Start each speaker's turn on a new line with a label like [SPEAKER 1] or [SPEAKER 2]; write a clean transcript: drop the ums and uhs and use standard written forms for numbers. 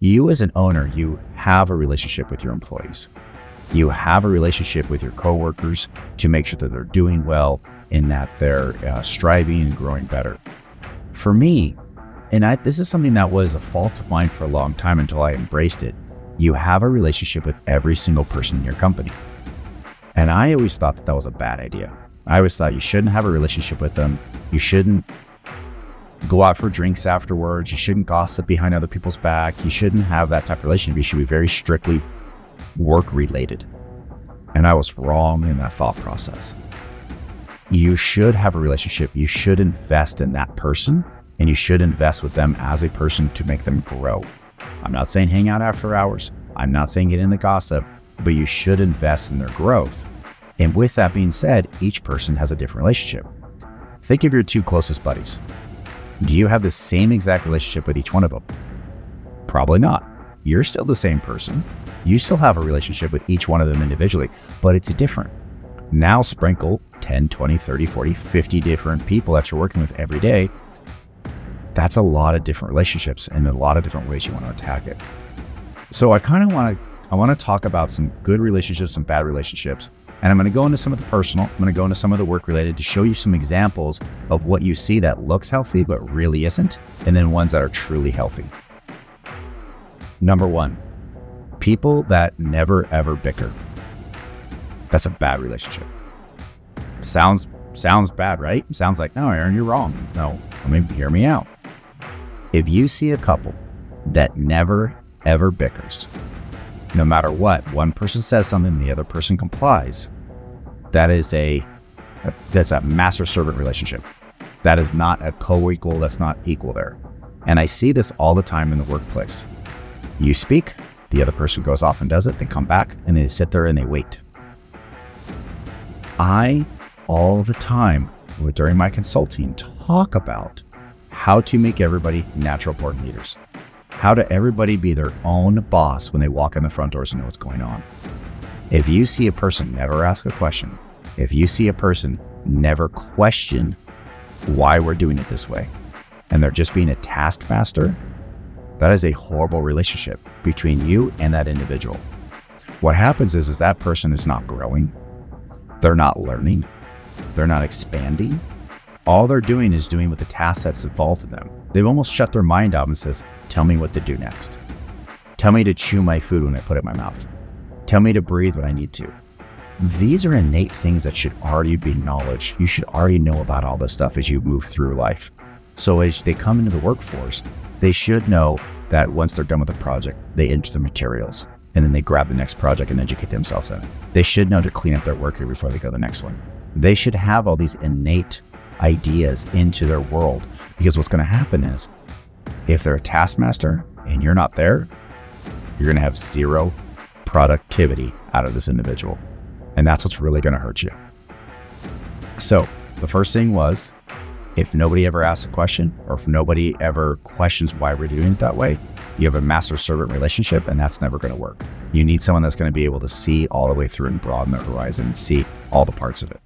[SPEAKER 1] You as an owner, you have a relationship with your employees. You have a relationship with your coworkers to make sure that they're doing well and that they're striving and growing better. For me, this is something that was a fault of mine for a long time until I embraced it. You have a relationship with every single person in your company. And I always thought that was a bad idea. I always thought you shouldn't have a relationship with them. You shouldn't go out for drinks afterwards. You shouldn't gossip behind other people's back. You shouldn't have that type of relationship. You should be very strictly work related. And I was wrong in that thought process. You should have a relationship. You should invest in that person, and you should invest with them as a person to make them grow. I'm not saying hang out after hours. I'm not saying get in the gossip, but you should invest in their growth. And with that being said, each person has a different relationship. Think of your two closest buddies. Do you have the same exact relationship with each one of them? Probably not. You're still the same person. You still have a relationship with each one of them individually, but it's different. Now sprinkle 10, 20, 30, 40, 50 different people that you're working with every day. That's a lot of different relationships and a lot of different ways you want to attack it. So I want to talk about some good relationships, some bad relationships. And I'm going to go into some of the personal, I'm going to go into some of the work related to show you some examples of what you see that looks healthy, but really isn't. And then ones that are truly healthy. Number one, people that never ever bicker. That's a bad relationship. Sounds bad, right? Sounds like, no, Aaron, you're wrong. No, hear me out. If you see a couple that never ever bickers, no matter what, one person says something, the other person complies, that's a master-servant relationship. That is not a co-equal, that's not equal there. And I see this all the time in the workplace. You speak, the other person goes off and does it, they come back, and they sit there and they wait. I, all the time, during my consulting, talk about how to make everybody natural born leaders. How to everybody be their own boss when they walk in the front doors and know what's going on. If you see a person never ask a question, if you see a person never question why we're doing it this way, and they're just being a taskmaster, that is a horrible relationship between you and that individual. What happens is that person is not growing. They're not learning. They're not expanding. All they're doing is doing with the task that's involved in them. They've almost shut their mind out and says, tell me what to do next. Tell me to chew my food when I put it in my mouth. Tell me to breathe when I need to. These are innate things that should already be knowledge. You should already know about all this stuff as you move through life. So as they come into the workforce, they should know that once they're done with the project, they enter the materials and then they grab the next project and educate themselves in it. They should know to clean up their work here before they go to the next one. They should have all these innate ideas into their world, because what's going to happen is if they're a taskmaster and you're not there, you're going to have zero productivity out of this individual. And that's what's really going to hurt you. So the first thing was, if nobody ever asks a question, or if nobody ever questions why we're doing it that way, you have a master-servant relationship, and that's never going to work. You need someone that's going to be able to see all the way through and broaden their horizon and see all the parts of it.